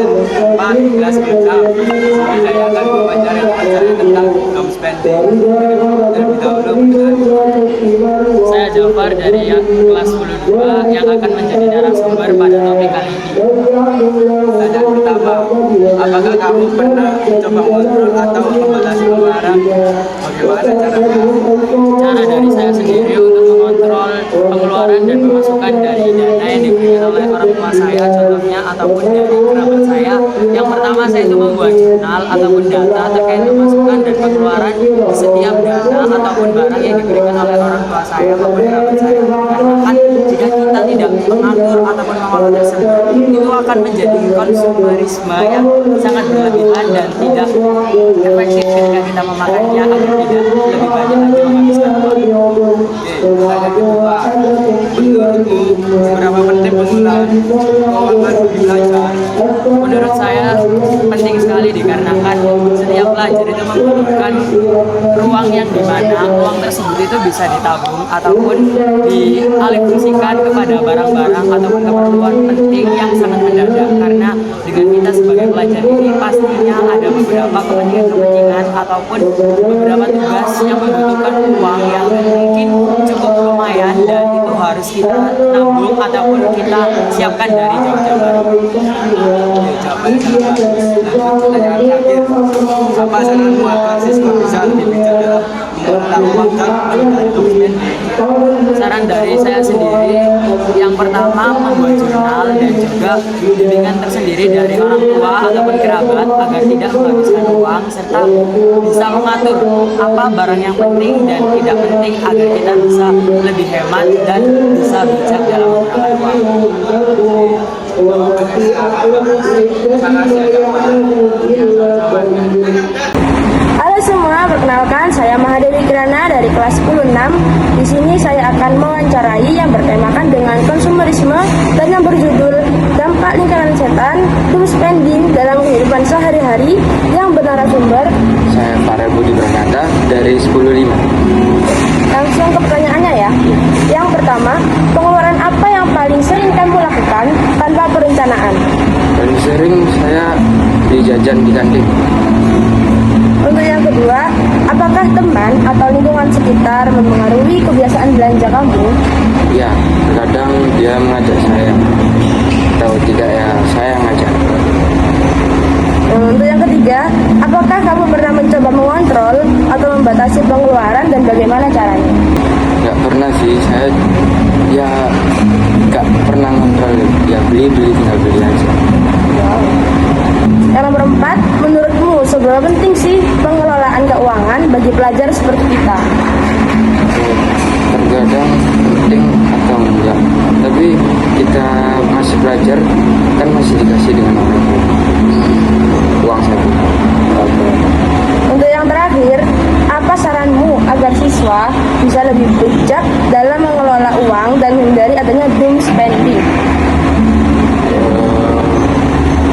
4 kelas 6. Saya akan mewawancari teman saya tentang home spending. Terlebih dahulu saya Jafar dari yang kelas 10 yang akan menjadi narasumber pada topik kali ini. Tanya pertama, apakah kamu pernah coba mengontrol atau membatasi pengeluaran? Bagaimana caranya? Cara dari saya sendiri untuk mengontrol pengeluaran dan pemasukan dari dana yang diberikan oleh orang tua saya, contohnya ataupun dari kerabat saya. Yang pertama, saya itu membuat jurnal ataupun data terkait pemasukan dan pengeluaran di setiap dana ataupun barang yang diberikan oleh orang tua saya maupun kerabat saya. Karena kan jika kita tidak mengatur ataupun mengolah tersebut, itu akan menjadi konsumerisme yang sangat berlebihan dan tidak efektif ketika kita memakainya agar tidak lebih banyak lagi menghabiskan uang. Tanya kedua, menurutmu seberapa penting penggunaan keuangan bagi pelajar? Menurut saya penting sekali dikarenakan setiap pelajar itu membutuhkan ruang yang dimana uang tersebut itu bisa ditabung ataupun dialihfungsikan kepada barang-barang ataupun keperluan penting yang sangat mendadak. Karena dengan kita sebagai pelajar ini pastinya ada beberapa kepentingan ataupun beberapa tugas yang membutuhkan uang yang mungkin cukup lumayan dan itu harus kita nabung ataupun kita siapkan dari jauh-jauh hari. Jawabannya sangat bagus. Pertanyaan terakhir, apa saranmu agar siswa bisa lebih bijak dalam mengelola uang dan mengenai dokumen? Saran dari saya sendiri, yang pertama membuat jurnal dan juga bimbingan tersendiri dari orang tua ataupun kerabat agar tidak menghabiskan uang serta bisa mengatur apa barang yang penting dan tidak penting agar kita bisa lebih hemat dan bisa bijak dalam menggunakan uang. Halo semua, perkenalkan saya Mahadewi Kirana dari kelas 10-6. Di sini saya akan mewawancarai yang bertemakan dengan konsumerisme dan yang berjudul dampak lingkaran setan doom spending dalam kehidupan sehari-hari yang bernarasumber. Saya Farel Budi Pranata dari 10-5. Langsung ke pertanyaannya ya. Yang pertama, pengeluaran apa yang paling sering kamu lakukan tanpa perencanaan? Paling sering saya dijajan di kantin. Untuk yang kedua, apakah teman atau lingkungan sekitar mempengaruhi kebiasaan belanja kamu? Ya, kadang dia mengajak saya, atau tidak ya saya yang ngajak. Untuk yang ketiga, apakah kamu pernah mencoba mengontrol atau membatasi pengeluaran dan bagaimana caranya? Nggak pernah sih, saya ya nggak pernah ngontrol, ya beli-beli tinggal beli aja. Yang nomor 4, menurutmu seberapa penting sih pengelolaan keuangan bagi pelajar seperti kita? Terkadang penting atau enggak, tapi kita masih belajar kan masih dikasih dengan orang tua uang saku. Untuk yang terakhir, apa saranmu agar siswa bisa lebih bijak dalam mengelola uang dan menghindari adanya doom spending?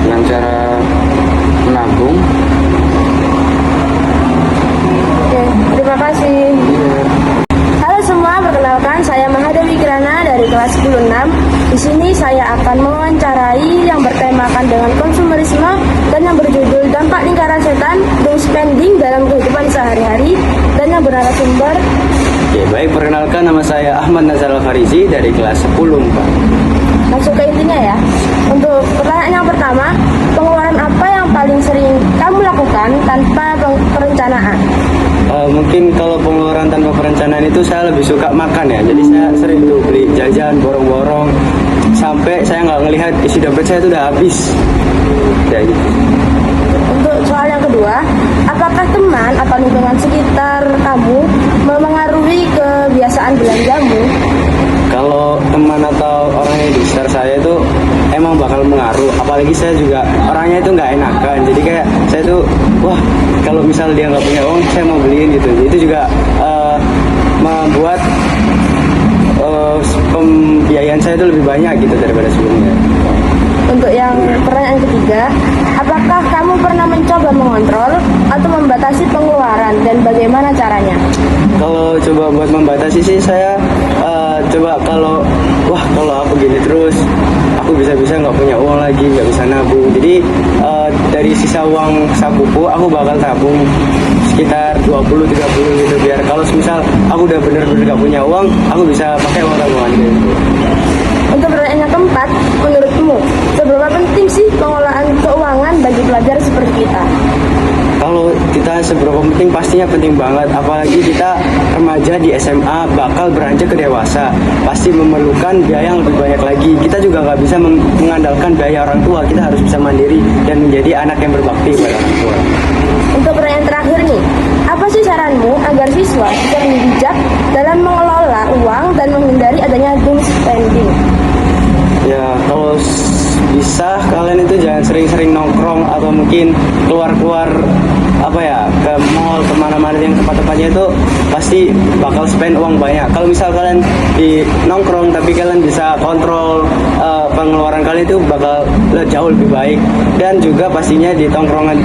Dengan cara menabung. Oke, terima kasih. Halo semua, perkenalkan saya Mahadewi Kirana dari kelas 10-6. Di sini saya akan mewawancarai yang bertemakan dengan konsumerisme dan yang berjudul dampak lingkaran setan doom spending dalam kehidupan sehari-hari dan yang bernarasumber. Oke, baik, perkenalkan nama saya Ahmad Nazar Al-Farizi dari kelas 10 Pak. Langsung ke intinya ya. Untuk pertanyaan yang pertama, pengeluaran apa yang paling sering kamu lakukan tanpa perencanaan? Mungkin kalau pengeluaran tanpa perencanaan itu saya lebih suka makan ya. Jadi saya sering tuh beli jajan, borong-borong sampai saya nggak ngelihat isi dompet saya itu udah habis. Ya gitu. Untuk soal yang kedua, apakah teman atau lingkungan sekitar kamu memengaruhi kebiasaan belanjamu? Kalau teman atau orang yang di sekitar saya itu emang bakal mengaruh. Apalagi saya juga orangnya itu nggak enakan. Jadi kayak saya tuh, wah kalau misal dia nggak punya uang, saya mau beliin gitu. Itu juga membuat pembiayaan saya itu lebih banyak gitu daripada sebelumnya. Untuk yang pertanyaan ketiga, apakah kamu pernah mencoba mengontrol atau membatasi pengeluaran dan bagaimana caranya? Kalau coba buat membatasi sih saya coba kalau aku gini terus aku bisa-bisa nggak punya uang lagi, nggak bisa nabung. Jadi dari sisa uang sakuku aku bakal tabung sekitar 20-30 gitu, biar kalau misal aku udah bener-bener gak punya uang, aku bisa pakai uang tabungan gitu. Untuk pertanyaan yang keempat, menurutmu seberapa penting sih pengelolaan keuangan bagi pelajar seperti kita? Kalau kita seberapa penting, pastinya penting banget. Apalagi kita remaja di SMA bakal beranjak ke dewasa, pasti memerlukan biaya yang lebih banyak lagi. Kita juga nggak bisa mengandalkan biaya orang tua. Kita harus bisa mandiri dan menjadi anak yang berbakti pada orang tua. Untuk pertanyaan terakhir nih, apa sih saranmu agar siswa bisa lebih bijak dalam mengelola uang dan menghindari adanya doom spending? Ya, kalau bisa kalian itu jangan sering-sering nongkrong atau mungkin keluar-keluar ke mall, kemana-mana yang tempat-tempatnya itu pasti bakal spend uang banyak. Kalau misal kalian di nongkrong tapi kalian bisa kontrol pengeluaran kalian, itu bakal jauh lebih baik. Dan juga pastinya di tongkrongan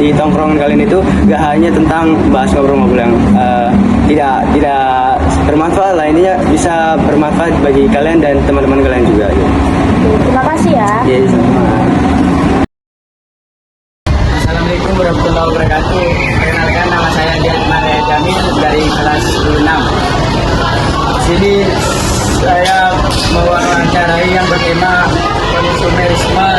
di tongkrongan kalian itu gak hanya tentang bahas ngobrol-ngobrol yang tidak bermanfaat lah, intinya bisa bermanfaat bagi kalian dan teman-teman kalian juga. Terima kasih ya. Yes, sama. Assalamualaikum warahmatullahi wabarakatuh. Perkenalkan, nama saya Dian Maria Jamil dari kelas 6. Di sini saya mewawancarai yang bertema konsumerisme,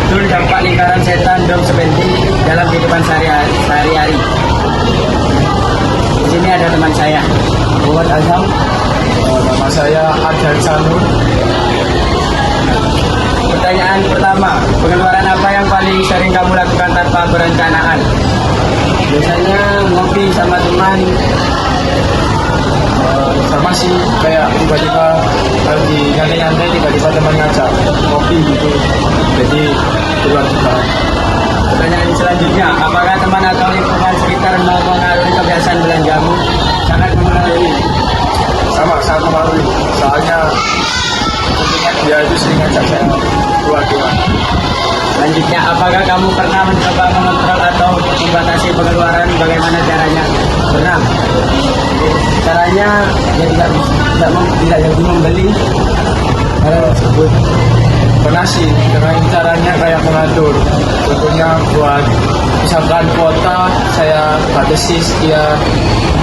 judul dampak lingkaran setan doom spending dalam kehidupan sehari-hari. Di sini ada teman saya, Muhammad Azam. Nama saya Arjan Sanur. Pertanyaan pertama, pengeluaran apa yang paling sering kamu lakukan tanpa perencanaan? Biasanya ngopi sama teman. Sama sih, kayak tiba-tiba lagi nyantai-nyantai, tiba-tiba teman ngajak kopi gitu, jadi keluar juga. Pertanyaan selanjutnya, apakah teman atau lingkungan sekitar mempengaruhi kebiasaan belanjamu? Sangat mempengaruhi. Sangat mempengaruhi, soalnya tentunya dia itu sering ngajak saya keluar-keluar. Selanjutnya, apakah kamu pernah mencoba mengontrol atau membatasi pengeluaran? Bagaimana caranya? Pernah. Caranya ya tidak jadi membeli hal tersebut. Pernah sih, dengan caranya kayak mengatur. Tentunya buat misalkan kuota saya batasi sekian.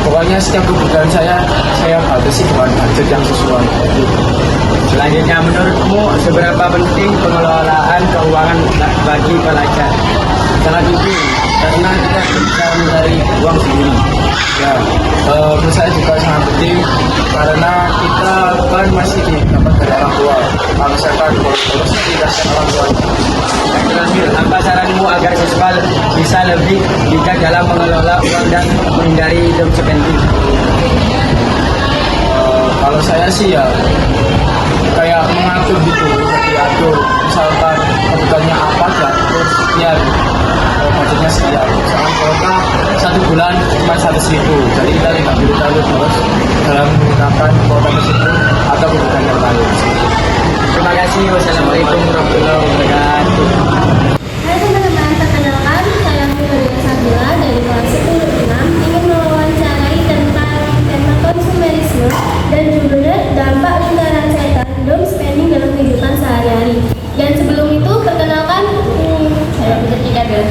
Pokoknya setiap kebutuhan saya batasi dengan budget yang sesuai. Selanjutnya, menurutmu seberapa penting pengelolaan keuangan bagi pelajar? Sangat penting, karena kita bisa mencari uang sendiri. Ya, menurut saya juga sangat penting karena kita kan masih dapat dari orang tua. Kalau misalkan bolos dikasih orang tua. Yang terakhir, apa saranmu agar siswa bisa lebih bijak dalam mengelola uang dan menghindari doom spending? Kalau saya sih ya kayak mengatur gitu, diatur. Misalkan kebutuhannya apa ya, terus sekian, budgetnya sekian. Misalkan kuota 1 bulan cuma 100.000, jadi kita tidak perlu terlalu boros dalam menggunakan kuota tersebut atau kebutuhan yang lain. Terima kasih. Wassalamualaikum warahmatullahi wabarakatuh. Hai teman-teman, perkenalkan saya Firdausia Sabila dari kelas 10-6 ingin mewawancarai tentang tema konsumerisme dan judulnya dampak lingkaran setan doom spending dalam kehidupan sehari-hari. Dan sebelum itu perkenalkan saya Firdausia dari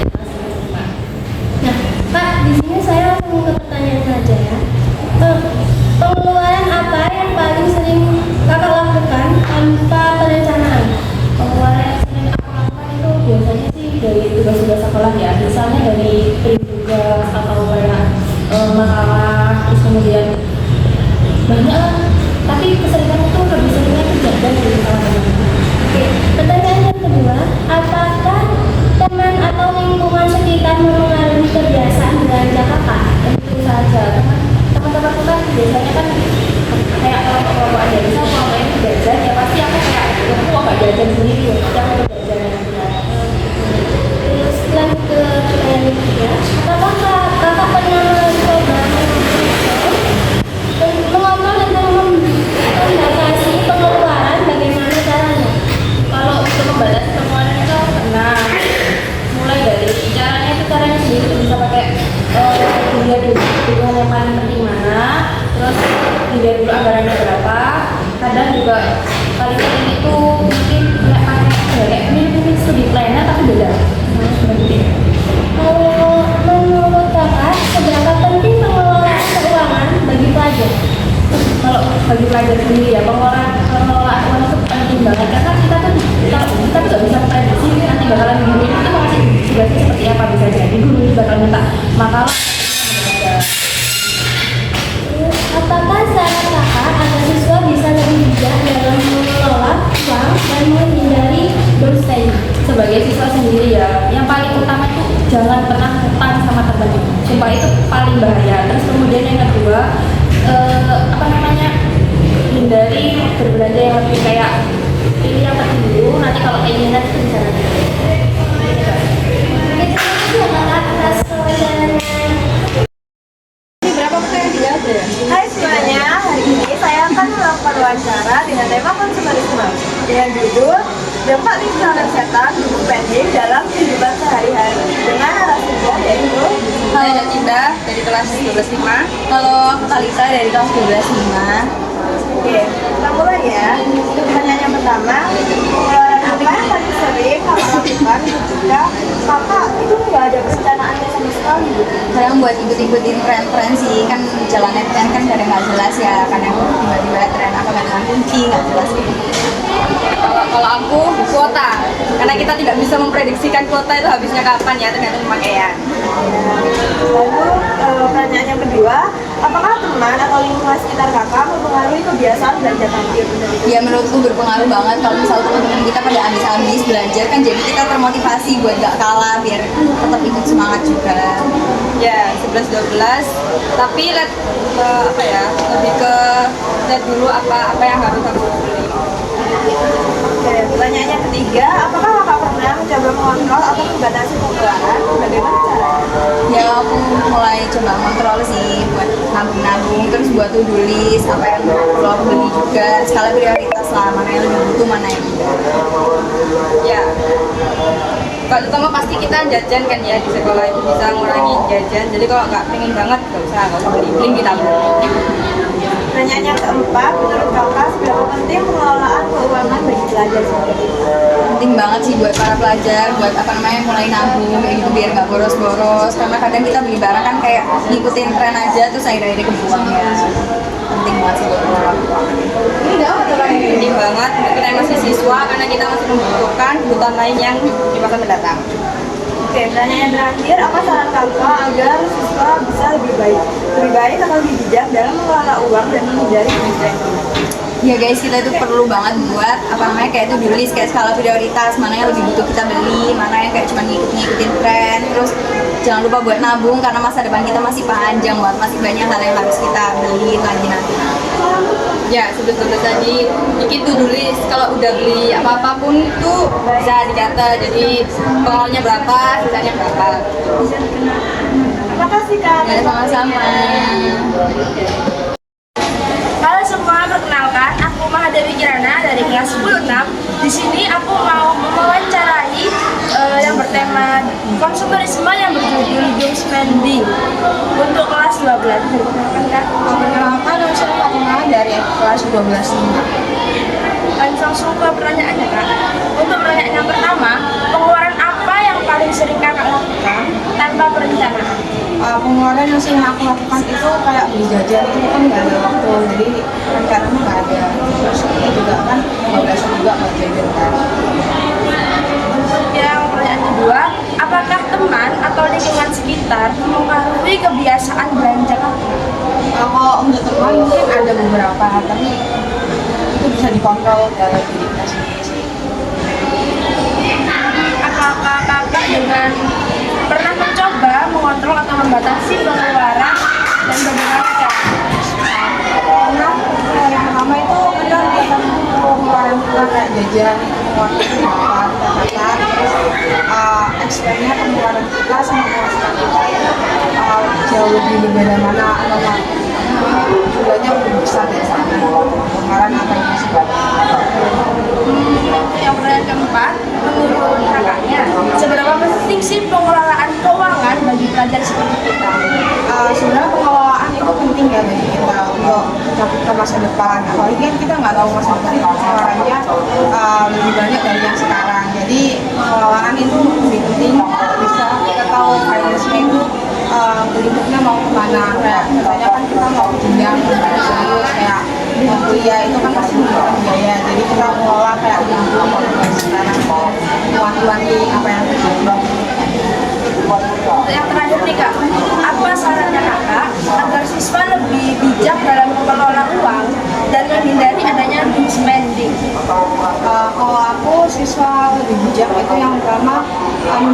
kelas 5. Nah, Pak, di sini saya langsung ke pertanyaan saja ya. Pengeluaran apa yang paling sering kakak lakukan tanpa perencanaan? Pengeluaran yang sering aku lakukan itu biasanya sih dari tugas-tugas sekolah ya, misalnya dari print tugas atau kayak makalah, terus kemudian banyak lah. Tapi keseringan itu lebih seringnya itu jajan dari kawan-kawan. Oke, pertanyaan yang kedua, apakah teman atau lingkungan sekitar mempengaruhi kebiasaan belanja kakak? Tentu saja, teman-teman aku kan biasanya kan kayak kalau ada bisa kalau main jajan ya pasti aku kayak aku agak jajan sendiri ya, aku jajan yang benar. Terus lanjut ke pertanyaan yang ketiga, apakah kakak pernah mencoba mengontrol dan membatasi pengeluaran? Bagaimana caranya? Kalau untuk membatasi pengeluaran itu pernah, mulai dari caranya sendiri itu bisa pakai dilihat dulu kebutuhan yang paling penting mana, terus dilihat dulu anggarannya berapa. Kadang juga paling penting itu mungkin studi planner tapi beda. Kalau menurut kakak, seberapa penting pengelolaan keuangan bagi pelajar? Kalau bagi pelajar sendiri ya, pengelolaan uang itu penting banget karena kita tuh nggak bisa prediksi nanti bakalan guru itu masih tugasnya seperti apa, bisa jadi guru bakal minta makalah. Apakah saran kakak agar siswa bisa lebih bijak dalam mengelola uang dan menghindari doorstay? Sebagai siswa sendiri ya, yang paling utama itu jangan pernah hutang sama teman. Sumpah itu paling bahaya. Terus kemudian yang kedua, hindari berbelanja yang lebih kayak pilih yang penting dulu. Nanti kalau keinginan itu bisa nanti. Hai semuanya, hari ini saya akan melakukan wawancara dengan tema konsumerisme dengan judul dampak lingkungan dan kesehatan buku spending dalam kehidupan sehari-hari dengan narasumber yaitu Halo Cinta dari kelas 12.5. Halo aku Kalisa dari kelas 12.5. Oke, kita mulai ya. Untuk pertanyaan yang pertama, pengeluaran apa yang paling sering kakak lakukan ketika kakak itu nggak ada perencanaannya sama sekali? Kadang buat ikut-ikutin tren-tren sih, kan jalannya tren kan kadang nggak jelas ya, kadang tiba-tiba tren apa gantungan kunci nggak jelas gitu. Kalau aku kuota, karena kita tidak bisa memprediksikan kuota itu habisnya kapan ya, tergantung pemakaian. Lalu pertanyaan yang kedua, apakah teman atau lingkungan sekitar kakak mempengaruhi kebiasaan belanja kakak? Ya menurutku berpengaruh banget kalau misal teman-teman kita pada habis-habis belajar kan, jadi kita termotivasi buat gak kalah biar tetap ikut semangat juga. Ya 11-12, tapi lebih ke lihat dulu apa yang harus aku beli. Oke, pertanyaan yang ketiga, apakah kakak pernah mencoba mengontrol atau membatasi pengeluaran? Bagaimana caranya? Ya aku mulai coba kontrol sih buat nabung-nabung, terus buat to-do list apa yang perlu aku beli juga, skala prioritas lah, mana yang lebih butuh, mana yang enggak. Ya kalau utama pasti kita jajan kan ya, di sekolah itu bisa ngurangi jajan, jadi kalau nggak pengen banget nggak usah beli, kita beli. Pertanyaan yang keempat, menurut kakak seberapa penting pengelolaan keuangan bagi pelajar seperti itu? Penting banget sih buat para pelajar, buat mulai nabung kayak gitu biar nggak boros-boros, karena kadang kita beli barang kan kayak ngikutin tren aja terus akhirnya kebuang ya. Penting banget sih buat pengelolaan keuangan. Penting banget kita yang masih siswa, karena kita masih membutuhkan kebutuhan lain yang di masa mendatang. Oke, pertanyaan yang terakhir, apa saran kakak agar siswa bisa lebih baik atau lebih bijak dalam mengelola uang dan menghindari duit? Ya guys, kita itu perlu banget buat kayak itu tulis kayak skala prioritas, mana yang lebih butuh kita beli, mana yang kayak cuma ngikutin tren. Terus jangan lupa buat nabung karena masa depan kita masih panjang banget, masih banyak hal yang harus kita beli lagi nanti. Ya, sebetulnya tadi dikit to-do list, kalau udah beli apa-apapun tuh bisa dicatat, jadi pengeluarannya berapa, sisanya berapa. Terima kasih kak. Ya, sama-sama. Halo semua, perkenalkan aku Mahadewi Kirana dari kelas 10-6. Di sini aku mau mewawancarai yang bertema konsumerisme yang berjudul Doom Spending untuk kelas 12. Perkenalkan kak. Perkenalkan, nama saya Fatima dari kelas 12.5. Langsung ke pertanyaannya kak. Untuk pertanyaan yang pertama, pengeluaran apa yang paling sering kakak lakukan tanpa perencanaan? Pengeluaran yang sering aku lakukan itu kayak beli jajan itu kan nggak ada waktu, jadi rencananya nggak ada. Terus itu juga kan nggak biasa juga mau jajan kan. Yang pertanyaan kedua, apakah teman atau lingkungan sekitar mempengaruhi kebiasaan belanja kakak? Kalau untuk teman mungkin ada beberapa, tapi itu bisa dikontrol dalam diri kita sendiri sih. Apakah kakak dengan pernah mencoba mengontrol atau membatasi pengeluaran dan bagaimana caranya? Karena yang pertama itu kita kelihatan pengeluaran kita kayak jajan, pengeluaran kita terus expect-nya pengeluaran kita sama pengeluaran kita itu jauh lebih berbeda mana atau jumlahnya lebih besar dari sana. Pengeluaran apa yang masih Yang pertanyaan keempat, menurut kakaknya, seberapa penting sih pengelolaan keuangan bagi pelajar seperti kita? Sebenarnya pengelolaan itu penting ya bagi kita untuk ke masa depan, apalagi kan kita nggak tahu masa depan pengeluarannya lebih banyak dari yang sekarang, jadi pengelolaan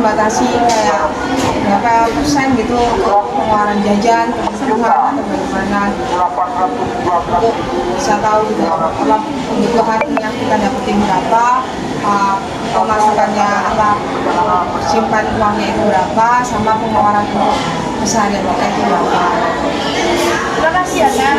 membatasi kayak berapa persen gitu untuk pengeluaran jajan, kebutuhan atau bagaimana untuk bisa tahu gitu apa kebutuhan yang kita dapetin berapa, pemasukannya apa, simpan uangnya itu berapa, sama pengeluaran untuk keseharian kita itu berapa. Terima kasih ya, Kak.